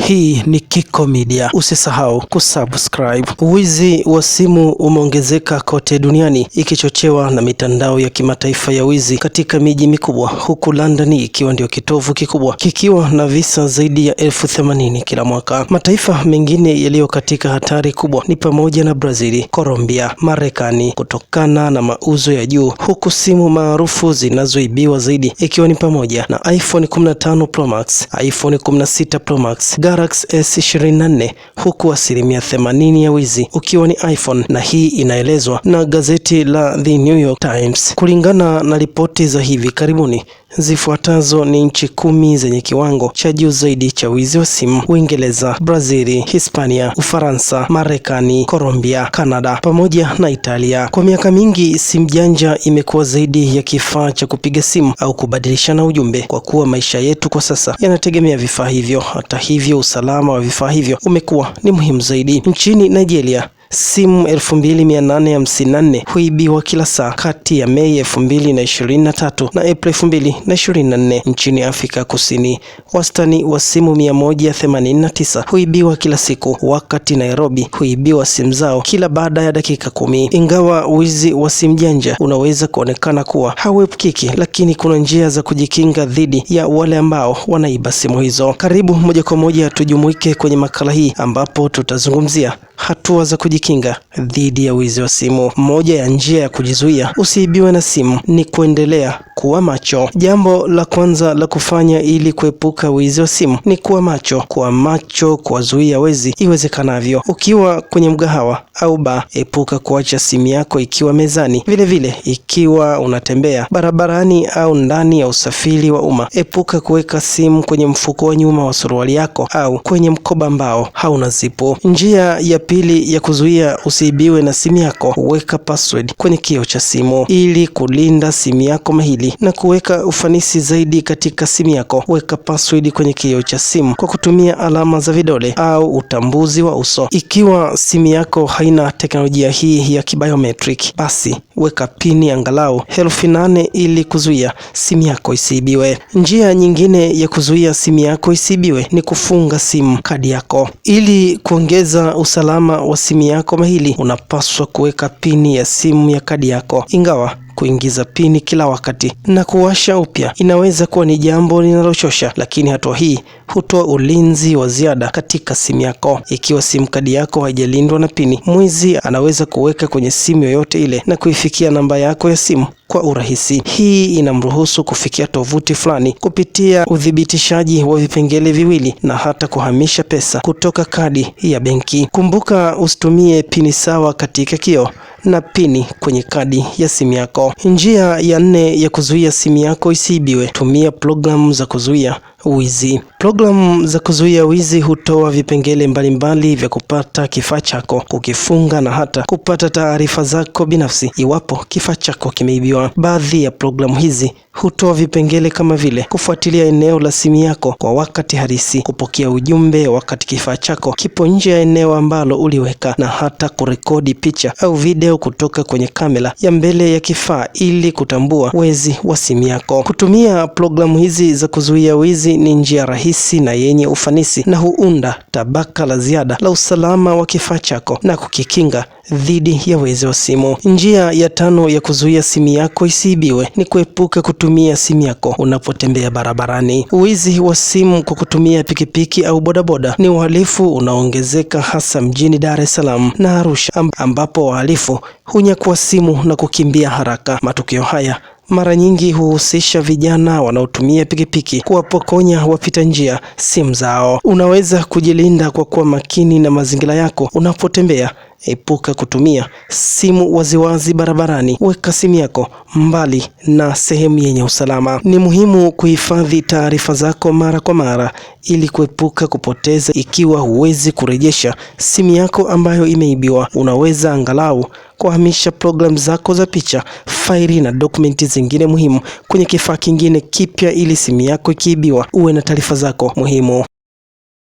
Hii ni Kiko Media. Usisahau kusubscribe. Wizi wa simu umeongezeka kote duniani ikichochewa na mitandao ya kimataifa ya wizi katika miji mikubwa, huku London ikiwa ndio kitovu kikubwa kikiwa na visa zaidi ya 80,000 kila mwaka. Mataifa mengine yaliyo katika hatari kubwa ni pamoja na Brazil, Colombia, Marekani kutokana na mauzo ya juu, huku simu maarufu zinazoibiwa zaidi ikiwa ni pamoja na iPhone 15 Pro Max, iPhone 16 Pro Max, Galaxy S24, huku 80% ya wizi ukiwa ni iPhone, na hii inaelezwa na gazeti la The New York Times. Kulingana na ripoti za hivi karibuni, zifuatazo ni nchi 10 zenye kiwango cha juu zaidi cha wizi wa simu: Uingereza, Brazil, Hispania, Ufaransa, Marekani, Colombia, Canada pamoja na Italia. Kwa miaka mingi, simu janja imekuwa zaidi ya kifaa cha kupiga simu au kubadilishana ujumbe, kwa kuwa maisha yetu kwa sasa yanategemea vifaa hivyo. Hata hivyo, usalama wa vifaa hivyo umekuwa ni muhimu zaidi. Nchini Nigeria, simu 2854 huibiwa kila saa kati ya Mei 2023 na April 2024. Nchini Afrika Kusini, wastani wa simu 189 huibiwa kila siku, wakati Nairobi huibiwa simu zao kila baada ya dakika 10. Ingawa wizi wa simu janja unaweza kuonekana kuwa hauepukiki, lakini kuna njia za kujikinga dhidi ya wale ambao wanaiba simu hizo. Karibu moja kwa moja tujumuike kwenye makala hii ambapo tutazungumzia hatua za kujikinga dhidi ya wizi wa simu. Moja ya njia ya kujizuia usiibiwe na simu ni kuendelea kuwa macho. Jambo la kwanza la kufanya ili kuepuka wizi wa simu ni kuwa macho. Kuwa macho kuwazuia wezi iwezekanavyo. Ukiwa kwenye mgahawa au baa, epuka kuacha simu yako ikiwa mezani. Vile ikiwa unatembea barabarani au ndani ya usafiri wa umma, epuka kuweka simu kwenye mfuko wa nyuma wa suruali yako au kwenye mkoba ambao hauna zipu. Njia ya pili ya kuzuia usiibiwe na simu yako: weka password kwenye kioo cha simu. Ili kulinda simu yako mahili na kuweka ufanisi zaidi katika simu yako, weka password kwenye kioo cha simu kwa kutumia alama za vidole au utambuzi wa uso. Ikiwa simu yako haina teknolojia hii ya kibiometric, basi weka pini angalau herufi 8 ili kuzuia simu yako isiibiwe. Njia nyingine ya kuzuia simu yako isiibiwe ni kufunga simu kadi yako. Ili kuongeza usalama wa simu yako mahili, unapaswa kuweka pini ya simu ya kadi yako. Ingawa kuingiza pini kila wakati na kuwasha upya inaweza kuwa ni jambo linalochosha, lakini hatua hii hutoa ulinzi wa ziada katika simu yako. Ikiwa simu kadi yako haijalindwa na pini, mwizi anaweza kuweka kwenye simu yoyote ile na kuifikia namba yako ya simu kwa urahisi. Hii inamruhusu kufikia tovuti fulani kupitia udhibitishaji wa vipengele viwili na hata kuhamisha pesa kutoka kadi ya benki. Kumbuka, usitumie pini sawa katika kioo na pini kwenye kadi ya simu yako. Njia ya 4 ya kuzuia simu yako isiibiwe: tumia programu za kuzuia wizi. Programu za kuzuia wizi hutoa vipengele mbalimbali vya kupata kifaa chako, kukifunga na hata kupata taarifa zako binafsi iwapo kifaa chako kimeibiwa. Baadhi ya programu hizi hutoa vipengele kama vile kufuatilia eneo la simu yako kwa wakati halisi, kupokea ujumbe wakati kifaa chako kipo nje ya eneo ambalo uliweka, na hata kurekodi picha au video kutoka kwenye kamera ya mbele ya kifaa ili kutambua wezi wa simu yako. Kutumia programu hizi za kuzuia wizi ni njia rahisi na yenye ufanisi, na huunda tabaka la ziada la usalama wa kifaa chako na kukikinga dhidi ya wezi wa simu. Njia ya 5 ya kuzuia simu yako isiibiwe ni kuepuka kutumia simu yako unapotembea barabarani. Wizi wa simu kwa kutumia pikipiki au bodaboda ni uhalifu unaoongezeka hasa mjini Dar es Salaam na Arusha, ambapo wahalifu hunyakua simu na kukimbia haraka. Matukio haya mara nyingi huhusisha vijana wanaotumia pikipiki kuwapokonya wapita njia simu zao. Unaweza kujilinda kwa kuwa makini na mazingira yako unapotembea. Epuka kutumia simu waziwazi barabarani. Weka simu yako mbali na sehemu yenye usalama. Ni muhimu kuhifadhi taarifa zako mara kwa mara ili kuepuka kupoteza. Ikiwa huwezi kurejesha simu yako ambayo imeibiwa, unaweza angalau kuhamisha programu zako za picha, faili na dokumenti zingine muhimu kwenye kifaa kingine kipya ili simu yako ikiibiwa uwe na taarifa zako muhimu.